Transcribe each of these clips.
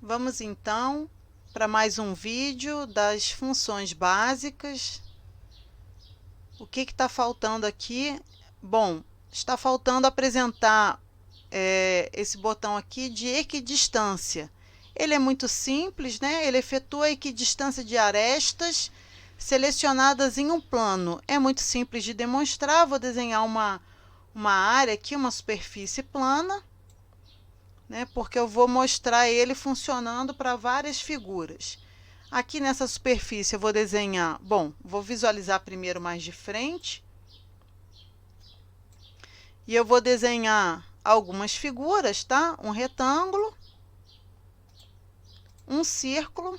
Vamos então para mais um vídeo das funções básicas. O que está faltando aqui? Bom, está faltando apresentar esse botão aqui de equidistância. Ele é muito simples, né? Ele efetua a equidistância de arestas selecionadas em um plano. É muito simples de demonstrar. Vou desenhar uma área aqui, uma superfície plana, né, porque eu vou mostrar ele funcionando para várias figuras. Aqui nessa superfície eu vou desenhar, vou visualizar primeiro mais de frente. E eu vou desenhar algumas figuras, tá? Um retângulo, um círculo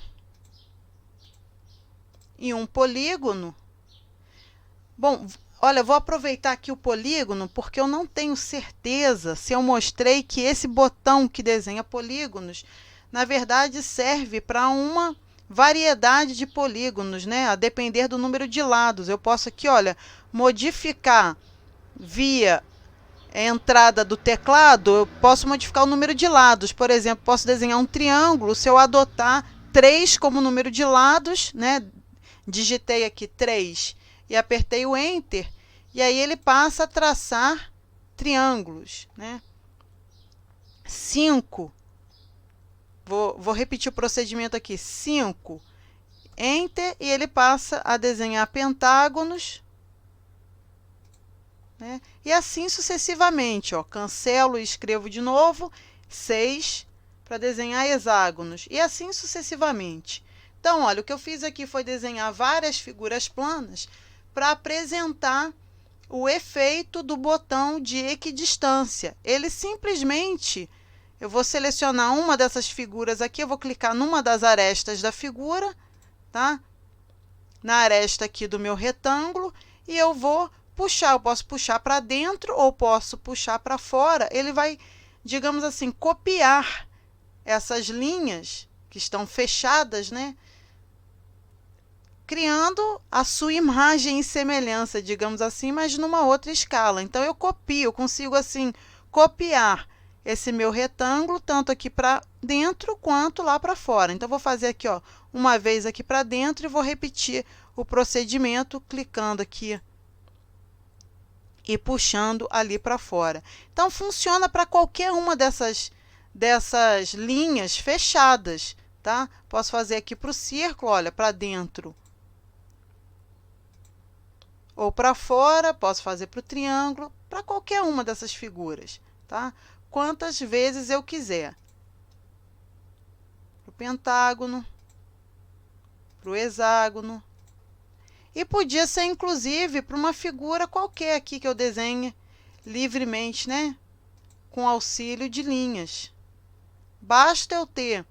e um polígono. Bom, olha, vou aproveitar aqui o polígono porque eu não tenho certeza se eu mostrei que esse botão que desenha polígonos, na verdade, serve para uma variedade de polígonos, né? A depender do número de lados. Eu posso aqui, olha, modificar via entrada do teclado, eu posso modificar o número de lados. Por exemplo, posso desenhar um triângulo se eu adotar 3 como número de lados, né? Digitei aqui 3 e apertei o Enter, e aí ele passa a traçar triângulos, né? 5, vou repetir o procedimento aqui, 5, Enter, e ele passa a desenhar pentágonos, né? E assim sucessivamente, ó, cancelo e escrevo de novo, 6, para desenhar hexágonos, e assim sucessivamente. Então, olha, o que eu fiz aqui foi desenhar várias figuras planas para apresentar o efeito do botão de equidistância. Ele simplesmente, eu vou selecionar uma dessas figuras aqui, eu vou clicar numa das arestas da figura, tá? Na aresta aqui do meu retângulo, e eu vou puxar. Eu posso puxar para dentro ou posso puxar para fora. Ele vai, digamos assim, copiar essas linhas que estão fechadas, né? Criando a sua imagem e semelhança, digamos assim, mas numa outra escala. Então, eu copio, eu consigo, assim, copiar esse meu retângulo, tanto aqui para dentro quanto lá para fora. Então, vou fazer aqui, ó, uma vez aqui para dentro e vou repetir o procedimento, clicando aqui e puxando ali para fora. Então, funciona para qualquer uma dessas linhas fechadas, tá? Posso fazer aqui para o círculo, olha, para dentro ou para fora, posso fazer para o triângulo, para qualquer uma dessas figuras, tá? Quantas vezes eu quiser. Para o pentágono, para o hexágono. E podia ser, inclusive, para uma figura qualquer aqui que eu desenhe livremente, né? Com auxílio de linhas. Basta eu ter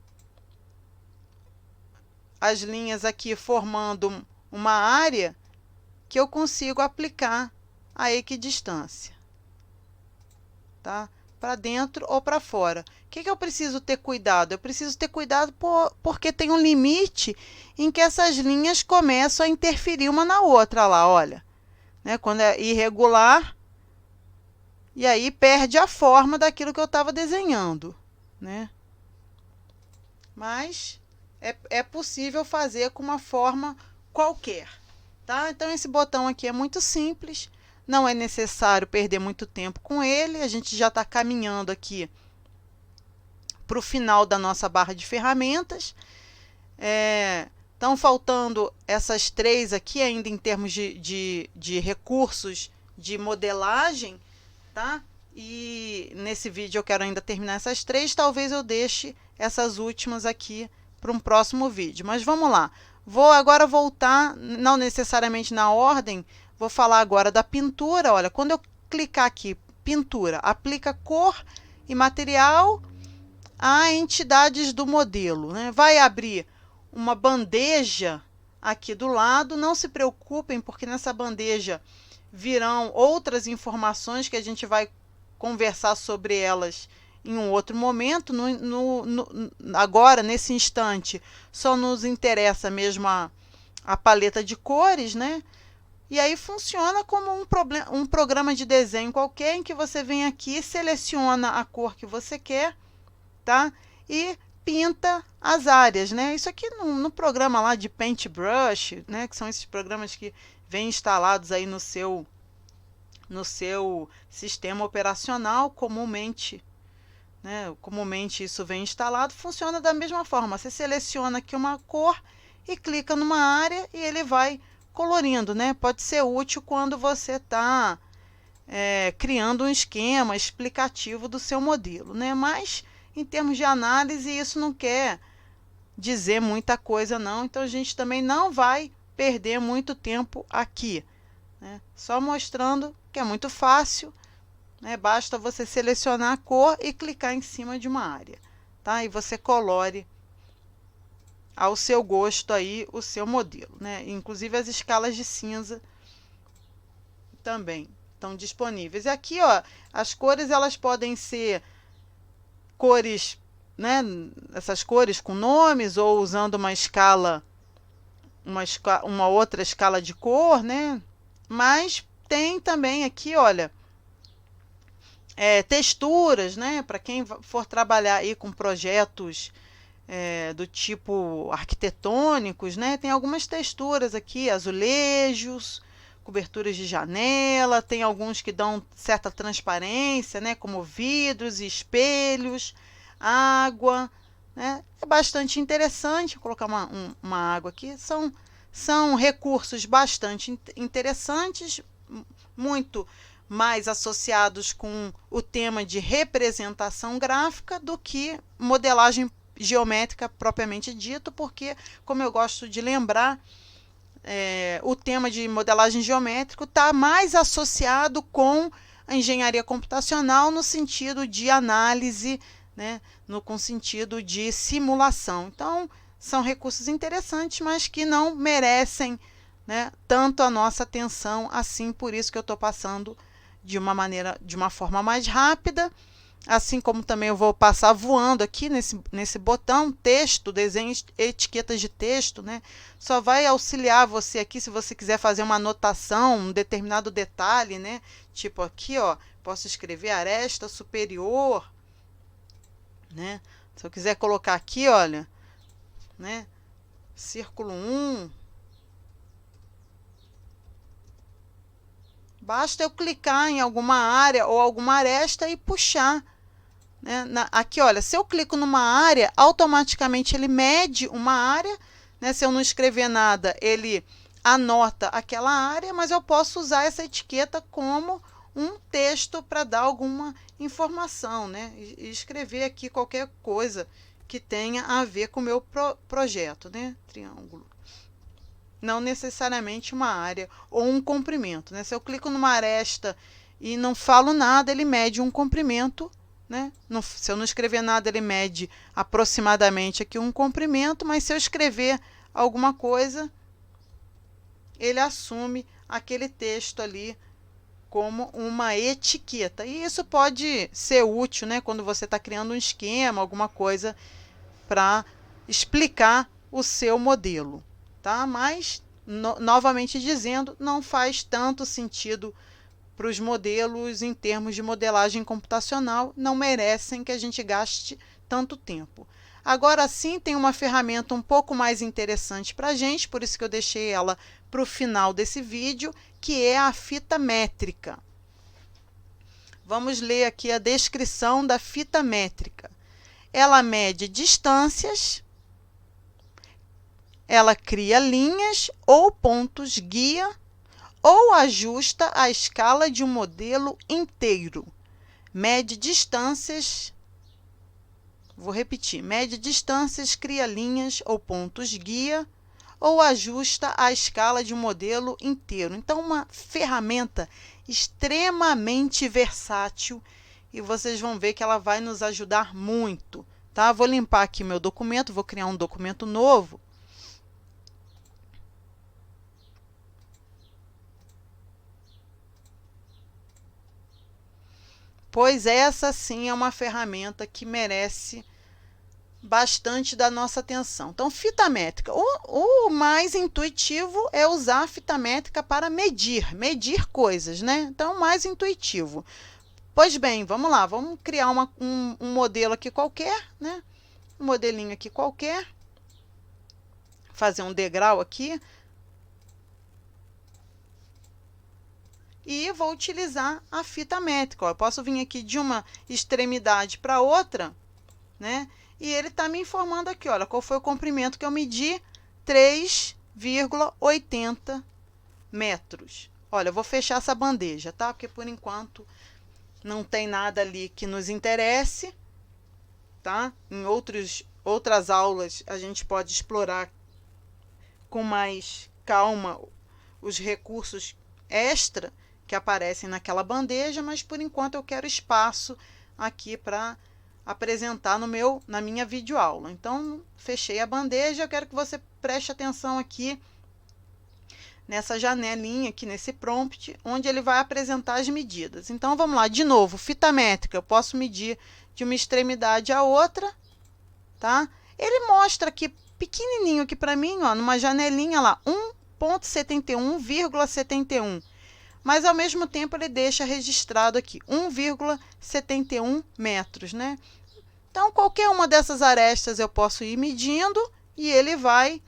as linhas aqui formando uma área que eu consigo aplicar a equidistância, tá? Para dentro ou para fora. O que eu preciso ter cuidado? Eu preciso ter cuidado porque tem um limite em que essas linhas começam a interferir uma na outra lá, olha. Né? Quando é irregular, e aí perde a forma daquilo que eu estava desenhando, né? Mas é possível fazer com uma forma qualquer. Tá? Então, esse botão aqui é muito simples, não é necessário perder muito tempo com ele, a gente já está caminhando aqui para o final da nossa barra de ferramentas. Estão faltando essas 3 aqui ainda em termos de recursos de modelagem, tá? E nesse vídeo eu quero ainda terminar essas 3, talvez eu deixe essas últimas aqui para um próximo vídeo, mas vamos lá. Vou agora voltar, não necessariamente na ordem, vou falar agora da pintura. Olha, quando eu clicar aqui, pintura, aplica cor e material a entidades do modelo, né? Vai abrir uma bandeja aqui do lado, não se preocupem, porque nessa bandeja virão outras informações que a gente vai conversar sobre elas em um outro momento. Agora, nesse instante, só nos interessa mesmo a paleta de cores, né? E aí funciona como um programa de desenho qualquer, em que você vem aqui, seleciona a cor que você quer, tá? E pinta as áreas, né? Isso aqui no programa lá de Paintbrush, né? Que são esses programas que vêm instalados aí no seu sistema operacional, comumente, né? Comumente isso vem instalado, funciona da mesma forma. Você seleciona aqui uma cor e clica numa área e ele vai colorindo, né? Pode ser útil quando você está criando um esquema explicativo do seu modelo, né? Mas em termos de análise isso não quer dizer muita coisa não, então a gente também não vai perder muito tempo aqui, né? Só mostrando que é muito fácil, né? Basta você selecionar a cor e clicar em cima de uma área, tá? E você colore ao seu gosto aí o seu modelo, né? Inclusive as escalas de cinza também estão disponíveis. E aqui, ó, as cores elas podem ser cores, né? Essas cores com nomes ou usando uma escala, uma outra escala de cor, né? Mas tem também aqui, olha, texturas, né? Para quem for trabalhar aí com projetos do tipo arquitetônicos, né? Tem algumas texturas aqui, azulejos, coberturas de janela, tem alguns que dão certa transparência, né? Como vidros e espelhos, água, né? É bastante interessante. Vou colocar uma água aqui. São recursos bastante interessantes, muito mais associados com o tema de representação gráfica do que modelagem geométrica propriamente dito, porque, como eu gosto de lembrar, o tema de modelagem geométrica está mais associado com a engenharia computacional no sentido de análise, né, com sentido de simulação. Então, são recursos interessantes, mas que não merecem, né, tanto a nossa atenção assim, por isso que eu estou passando de uma forma mais rápida. Assim como também eu vou passar voando aqui nesse botão, texto, desenho, etiquetas de texto, né? Só vai auxiliar você aqui se você quiser fazer uma anotação, um determinado detalhe, né? Tipo aqui, ó, posso escrever aresta superior, né? Se eu quiser colocar aqui, olha, né? Círculo 1. Basta eu clicar em alguma área ou alguma aresta e puxar. Aqui, olha, se eu clico numa área, automaticamente ele mede uma área, né? Se eu não escrever nada, ele anota aquela área, mas eu posso usar essa etiqueta como um texto para dar alguma informação, né? E escrever aqui qualquer coisa que tenha a ver com o meu projeto, né? Triângulo. Não necessariamente uma área ou um comprimento, né? Se eu clico numa aresta e não falo nada, ele mede um comprimento, né? Se eu não escrever nada, ele mede aproximadamente aqui um comprimento, mas se eu escrever alguma coisa, ele assume aquele texto ali como uma etiqueta. E isso pode ser útil, né, quando você está criando um esquema, alguma coisa para explicar o seu modelo, tá? Mas, novamente dizendo, não faz tanto sentido para os modelos em termos de modelagem computacional, não merecem que a gente gaste tanto tempo. Agora sim, tem uma ferramenta um pouco mais interessante para a gente, por isso que eu deixei ela para o final desse vídeo, que é a fita métrica. Vamos ler aqui a descrição da fita métrica. Ela mede distâncias, ela cria linhas ou pontos guia, ou ajusta a escala de um modelo inteiro. Mede distâncias, vou repetir, mede distâncias, cria linhas ou pontos guia, ou ajusta a escala de um modelo inteiro. Então, uma ferramenta extremamente versátil e vocês vão ver que ela vai nos ajudar muito, tá? Vou limpar aqui meu documento, vou criar um documento novo. Pois essa sim é uma ferramenta que merece bastante da nossa atenção. Então, fita métrica. O mais intuitivo é usar a fita métrica para medir coisas, né? Então, mais intuitivo. Pois bem, vamos lá, vamos criar um modelo aqui qualquer, né? um modelinho aqui qualquer, fazer um degrau aqui, e vou utilizar a fita métrica. Ó, eu posso vir aqui de uma extremidade para outra, né? E ele está me informando aqui, olha, qual foi o comprimento que eu medi, 3,80 metros. Olha, eu vou fechar essa bandeja, tá? Porque por enquanto não tem nada ali que nos interesse, tá? Em outras aulas a gente pode explorar com mais calma os recursos extra que aparecem naquela bandeja, mas por enquanto eu quero espaço aqui para apresentar na minha videoaula. Então, fechei a bandeja, eu quero que você preste atenção aqui nessa janelinha, aqui nesse prompt, onde ele vai apresentar as medidas. Então, vamos lá, de novo, fita métrica, eu posso medir de uma extremidade à outra, tá? Ele mostra aqui, pequenininho aqui para mim, ó, numa janelinha lá, 1,71,71. Mas, ao mesmo tempo, ele deixa registrado aqui 1,71 metros, né? Então, qualquer uma dessas arestas eu posso ir medindo e ele vai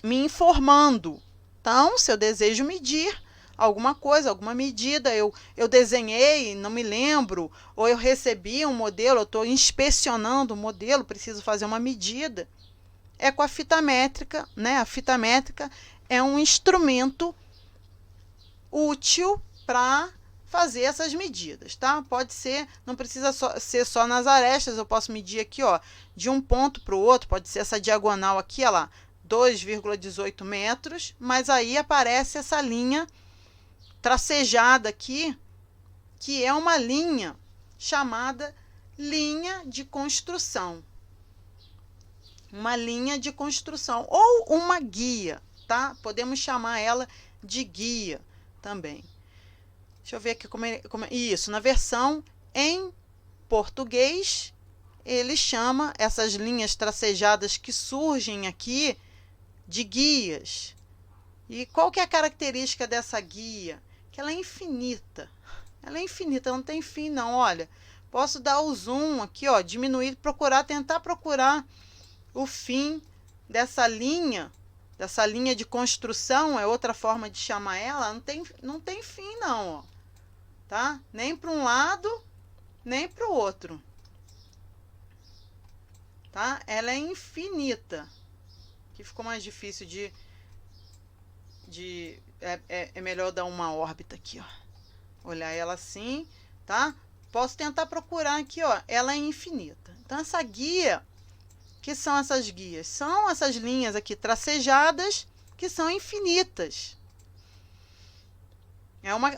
me informando. Então, se eu desejo medir alguma coisa, alguma medida, eu desenhei, não me lembro, ou eu recebi um modelo, eu estou inspecionando o modelo, preciso fazer uma medida, é com a fita métrica, né? A fita métrica é um instrumento útil para fazer essas medidas, tá? Pode ser, não precisa ser só nas arestas, eu posso medir aqui, ó, de um ponto para o outro, pode ser essa diagonal aqui, ó lá, 2,18 metros, mas aí aparece essa linha tracejada aqui, que é uma linha chamada linha de construção. Uma linha de construção, ou uma guia, tá? Podemos chamar ela de guia também. Deixa eu ver aqui isso, na versão em português, ele chama essas linhas tracejadas que surgem aqui de guias. E qual que é a característica dessa guia? Que ela é infinita. Ela é infinita, não tem fim não, olha. Posso dar o zoom aqui, ó, diminuir, tentar procurar o fim dessa linha de construção, é outra forma de chamar ela, não tem fim não, ó, tá? Nem para um lado, nem para o outro, tá? Ela é infinita. Aqui ficou mais difícil é melhor dar uma órbita aqui, ó. Olhar ela assim, tá? Posso tentar procurar aqui, ó, ela é infinita. Então, essa guia, que são essas guias? São essas linhas aqui tracejadas que são infinitas.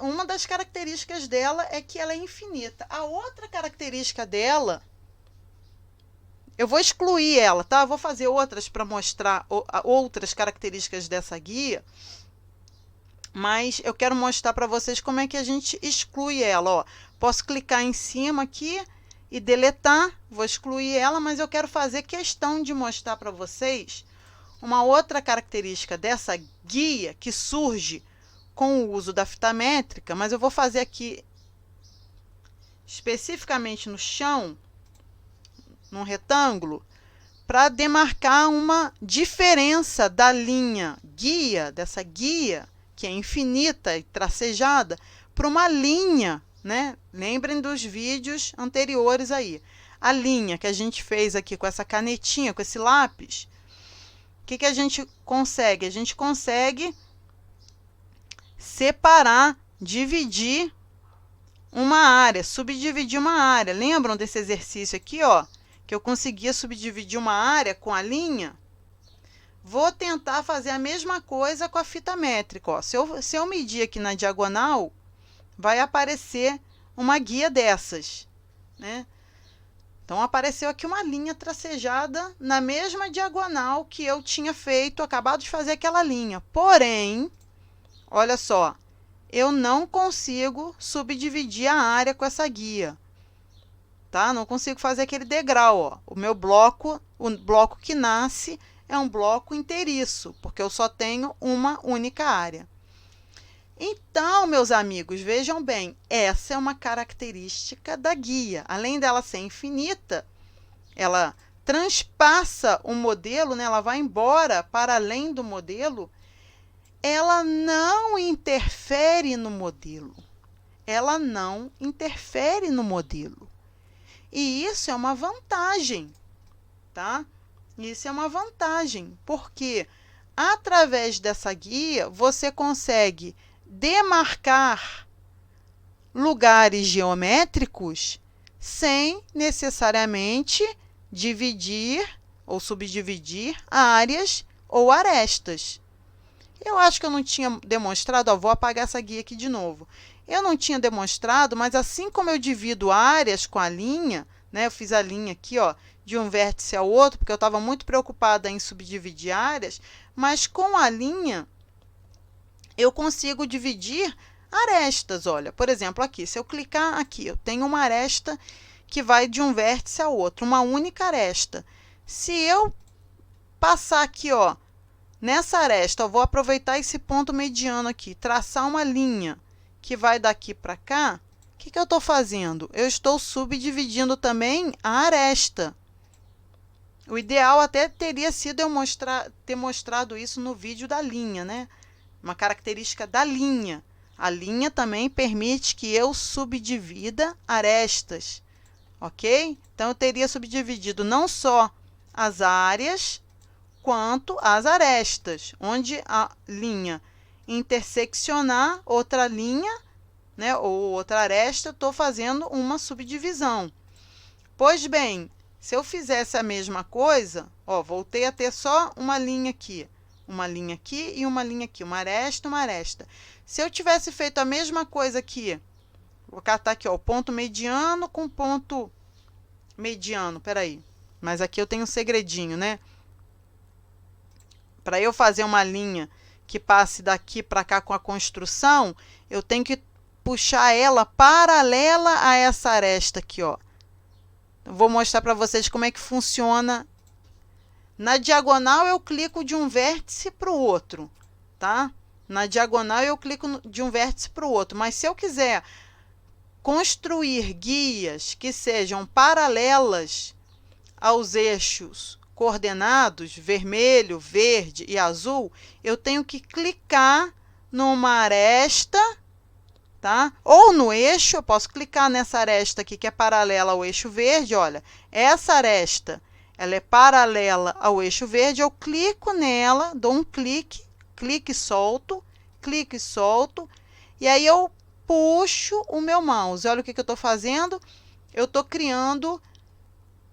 Uma das características dela é que ela é infinita. A outra característica dela, eu vou excluir ela, tá? Eu vou fazer outras para mostrar outras características dessa guia, mas eu quero mostrar para vocês como é que a gente exclui ela, ó. Posso clicar em cima aqui e deletar, vou excluir ela, mas eu quero fazer questão de mostrar para vocês uma outra característica dessa guia que surge com o uso da fita métrica, mas eu vou fazer aqui especificamente no chão, num retângulo, para demarcar uma diferença da linha guia, dessa guia, que é infinita e tracejada, para uma linha, né? Lembrem dos vídeos anteriores aí. A linha que a gente fez aqui com essa canetinha, com esse lápis, o que a gente consegue? A gente consegue separar, dividir uma área, subdividir uma área. Lembram desse exercício aqui, ó? Que eu conseguia subdividir uma área com a linha? Vou tentar fazer a mesma coisa com a fita métrica, ó. Se eu medir aqui na diagonal, vai aparecer uma guia dessas, né? Então, apareceu aqui uma linha tracejada na mesma diagonal que eu tinha feito, acabado de fazer aquela linha. Porém, olha só, eu não consigo subdividir a área com essa guia, tá? Não consigo fazer aquele degrau, ó. O bloco que nasce é um bloco inteiriço, porque eu só tenho uma única área. Então, meus amigos, vejam bem, essa é uma característica da guia. Além dela ser infinita, ela transpassa o modelo, né? Ela vai embora para além do modelo, ela não interfere no modelo. Ela não interfere no modelo. E isso é uma vantagem, tá? Isso é uma vantagem, porque através dessa guia você consegue demarcar lugares geométricos sem necessariamente dividir ou subdividir áreas ou arestas. Eu acho que eu não tinha demonstrado, ó, vou apagar essa guia aqui de novo. Eu não tinha demonstrado, mas assim como eu divido áreas com a linha, né, eu fiz a linha aqui, ó, de um vértice ao outro, porque eu estava muito preocupada em subdividir áreas, mas com a linha eu consigo dividir arestas. Olha, por exemplo, aqui, se eu clicar aqui, eu tenho uma aresta que vai de um vértice ao outro, uma única aresta. Se eu passar aqui, ó, nessa aresta, eu vou aproveitar esse ponto mediano aqui, traçar uma linha que vai daqui para cá. O que eu estou fazendo? Eu estou subdividindo também a aresta. O ideal até teria sido eu ter mostrado isso no vídeo da linha, né? Uma característica da linha. A linha também permite que eu subdivida arestas, ok? Então, eu teria subdividido não só as áreas, quanto as arestas, onde a linha interseccionar outra linha, né, ou outra aresta, eu estou fazendo uma subdivisão. Pois bem, se eu fizesse a mesma coisa, ó, voltei a ter só uma linha aqui e uma linha aqui, uma aresta. Se eu tivesse feito a mesma coisa aqui, vou catar aqui, ó, o ponto mediano com ponto mediano, peraí, mas aqui eu tenho um segredinho, né? Para eu fazer uma linha que passe daqui para cá com a construção, eu tenho que puxar ela paralela a essa aresta aqui, ó. Eu vou mostrar para vocês como é que funciona. Na diagonal, eu clico de um vértice para o outro, tá? Na diagonal, eu clico de um vértice para o outro. Mas se eu quiser construir guias que sejam paralelas aos eixos coordenados, vermelho, verde e azul, eu tenho que clicar numa aresta, tá? Ou no eixo, eu posso clicar nessa aresta aqui que é paralela ao eixo verde, olha, essa aresta, ela é paralela ao eixo verde, eu clico nela, dou um clique e solto, e aí eu puxo o meu mouse. Olha o que eu estou fazendo, eu estou criando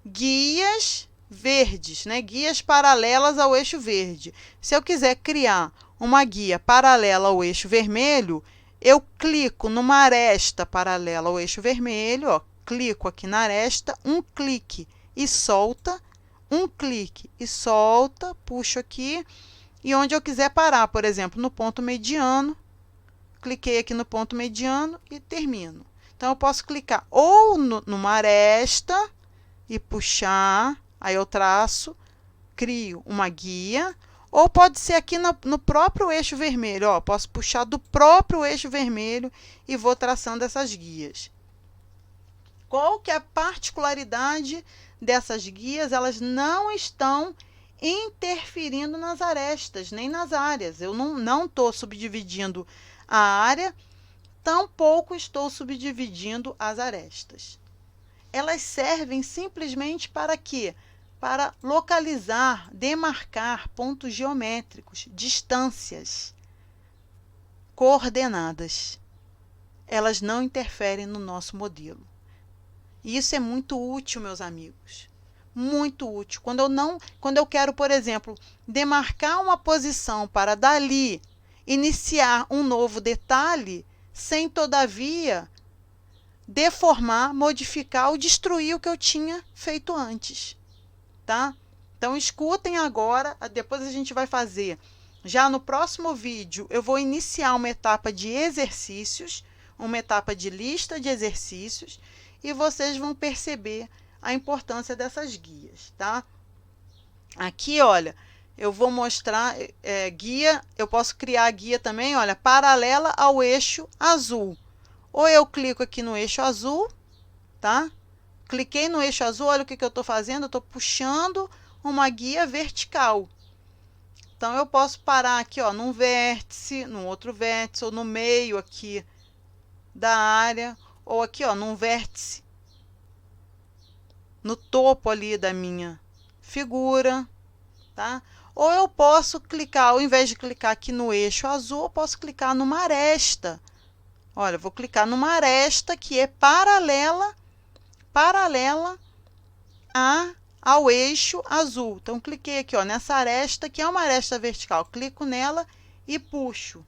guias verdes, né? Guias paralelas ao eixo verde. Se eu quiser criar uma guia paralela ao eixo vermelho, eu clico numa aresta paralela ao eixo vermelho, ó, clico aqui na aresta, um clique e solta, puxo aqui, e onde eu quiser parar, por exemplo, no ponto mediano, cliquei aqui no ponto mediano e termino. Então, eu posso clicar ou numa aresta e puxar, aí eu traço, crio uma guia, ou pode ser aqui no próprio eixo vermelho, ó, posso puxar do próprio eixo vermelho e vou traçando essas guias. Qual que é a particularidade dessas guias? Elas não estão interferindo nas arestas, nem nas áreas. Eu não estou subdividindo a área, tampouco estou subdividindo as arestas. Elas servem simplesmente para quê? Para localizar, demarcar pontos geométricos, distâncias, coordenadas. Elas não interferem no nosso modelo. E isso é muito útil, meus amigos. Muito útil. Quando eu quero, por exemplo, demarcar uma posição para dali iniciar um novo detalhe, sem todavia deformar, modificar ou destruir o que eu tinha feito antes, tá? Então, escutem agora, depois a gente vai fazer. Já no próximo vídeo, eu vou iniciar uma etapa de exercícios, uma etapa de lista de exercícios, e vocês vão perceber a importância dessas guias, tá? Aqui, olha, eu vou mostrar guia, eu posso criar a guia também, olha, paralela ao eixo azul. Ou eu clico aqui no eixo azul, tá? cliquei no eixo azul, olha o que eu estou fazendo, eu estou puxando uma guia vertical. Então, eu posso parar aqui, ó, num vértice, num outro vértice, ou no meio aqui da área, ou aqui, ó, num vértice, no topo ali da minha figura, tá? Ou eu posso clicar, ao invés de clicar aqui no eixo azul, eu posso clicar numa aresta. Olha, eu vou clicar numa aresta que é paralela ao eixo azul. Então, cliquei aqui, ó, nessa aresta, que é uma aresta vertical. Clico nela e puxo,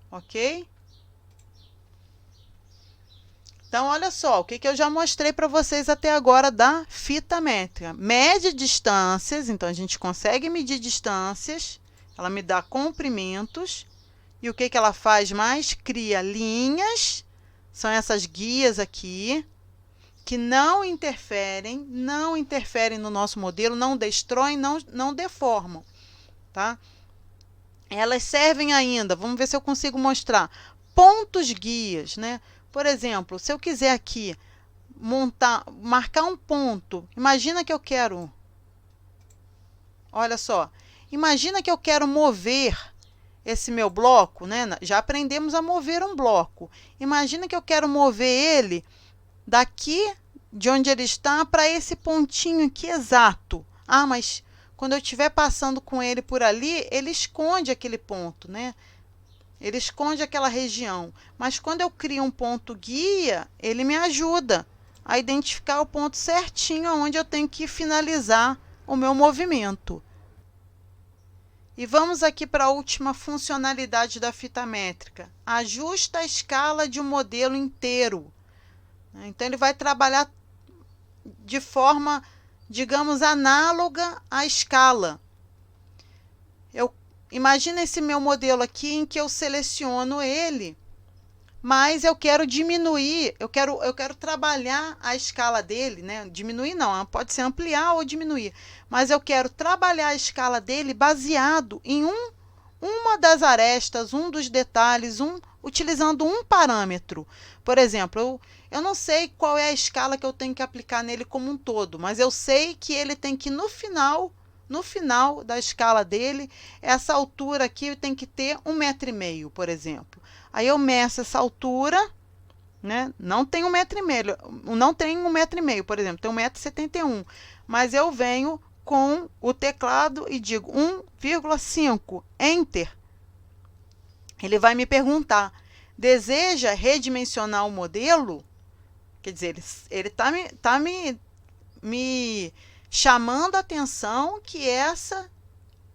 ok? Então, olha só, o que eu já mostrei para vocês até agora da fita métrica. Mede distâncias, então a gente consegue medir distâncias, ela me dá comprimentos. E o que ela faz mais? Cria linhas, são essas guias aqui, que não interferem no nosso modelo, não destroem, não deformam, tá? Elas servem ainda, vamos ver se eu consigo mostrar, pontos guias, né? Por exemplo, se eu quiser aqui marcar um ponto, imagina que eu quero, olha só, imagina que eu quero mover esse meu bloco, né? Já aprendemos a mover um bloco. Imagina que eu quero mover ele daqui de onde ele está para esse pontinho aqui exato. Ah, mas quando eu estiver passando com ele por ali, ele esconde aquele ponto, né? Ele esconde aquela região. Mas quando eu crio um ponto guia, ele me ajuda a identificar o ponto certinho onde eu tenho que finalizar o meu movimento. E vamos aqui para a última funcionalidade da fita métrica. Ajusta a escala de um modelo inteiro. Então, ele vai trabalhar de forma, digamos, análoga à escala. Imagina esse meu modelo aqui em que eu seleciono ele, mas eu quero diminuir, eu quero trabalhar a escala dele, né? Diminuir não, pode ser ampliar ou diminuir, mas eu quero trabalhar a escala dele baseado em uma das arestas, um dos detalhes, utilizando um parâmetro. Por exemplo, eu não sei qual é a escala que eu tenho que aplicar nele como um todo, mas eu sei que ele tem que, no final da escala dele, essa altura aqui tem que ter 1,5 m, por exemplo. Aí eu meço essa altura, né? Não tem 1,5 m, não tem 1,5 m, por exemplo, tem 1,71 m, mas eu venho com o teclado e digo 1,5, Enter. Ele vai me perguntar, deseja redimensionar o modelo? Quer dizer, ele tá me chamando a atenção que essa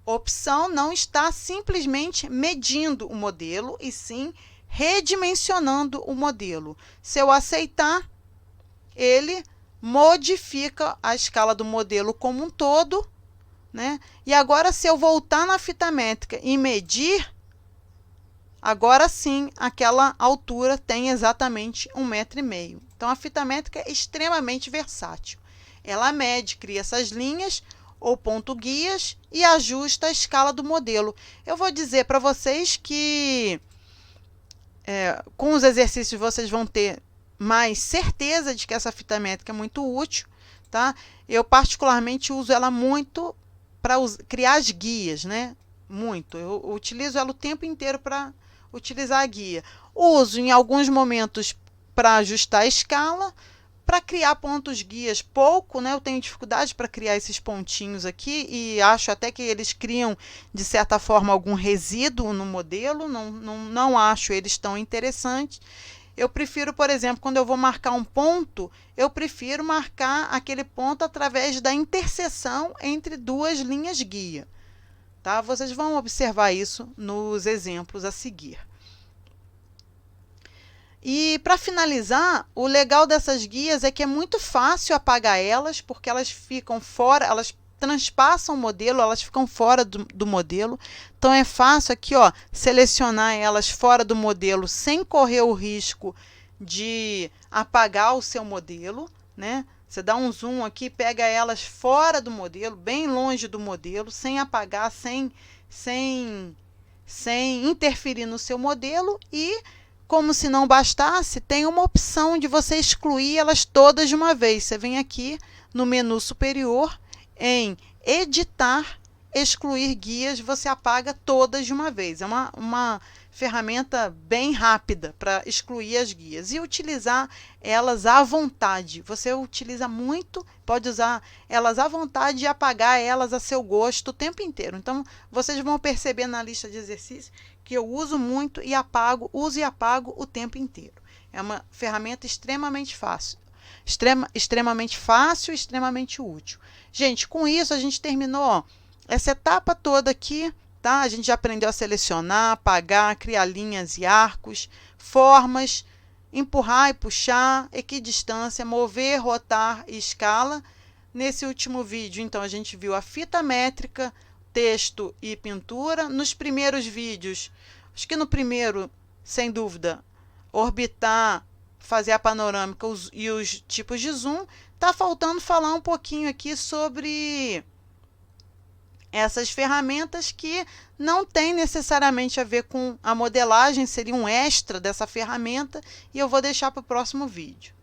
opção não está simplesmente medindo o modelo, e sim redimensionando o modelo. Se eu aceitar, ele modifica a escala do modelo como um todo, né? E agora, se eu voltar na fita métrica e medir, agora sim, aquela altura tem exatamente 1,5 m. Então, a fita métrica é extremamente versátil. Ela mede, cria essas linhas ou ponto guias e ajusta a escala do modelo. Eu vou dizer para vocês que com os exercícios vocês vão ter mais certeza de que essa fita métrica é muito útil, tá? Eu particularmente uso ela muito para criar as guias, né? Muito. Eu utilizo ela o tempo inteiro para utilizar a guia. Uso em alguns momentos para ajustar a escala, para criar pontos guias pouco, né? Eu tenho dificuldade para criar esses pontinhos aqui e acho até que eles criam, de certa forma, algum resíduo no modelo, não acho eles tão interessantes. Eu prefiro, por exemplo, quando eu vou marcar um ponto, eu prefiro marcar aquele ponto através da interseção entre duas linhas guia, tá? Vocês vão observar isso nos exemplos a seguir. E para finalizar, o legal dessas guias é que é muito fácil apagar elas, porque elas ficam fora, elas transpassam o modelo, elas ficam fora do modelo. Então é fácil aqui, ó, selecionar elas fora do modelo sem correr o risco de apagar o seu modelo, né? Você dá um zoom aqui, pega elas fora do modelo, bem longe do modelo, sem apagar, sem interferir no seu modelo, e como se não bastasse, tem uma opção de você excluir elas todas de uma vez. Você vem aqui no menu superior, em editar, excluir guias, você apaga todas de uma vez. É uma ferramenta bem rápida para excluir as guias e utilizar elas à vontade. Você utiliza muito, pode usar elas à vontade e apagar elas a seu gosto o tempo inteiro. Então, vocês vão perceber na lista de exercícios que eu uso muito e apago, uso e apago o tempo inteiro. É uma ferramenta extremamente fácil. Extremamente fácil e extremamente útil. Gente, com isso a gente terminou, ó, essa etapa toda aqui, tá? A gente já aprendeu a selecionar, apagar, criar linhas e arcos, formas, empurrar e puxar, equidistância, mover, rotar e escala. Nesse último vídeo, então, a gente viu a fita métrica, texto e pintura. Nos primeiros vídeos, acho que no primeiro, sem dúvida, orbitar, fazer a panorâmica e os tipos de zoom. Tá faltando falar um pouquinho aqui sobre essas ferramentas que não tem necessariamente a ver com a modelagem, seria um extra dessa ferramenta, e eu vou deixar para o próximo vídeo.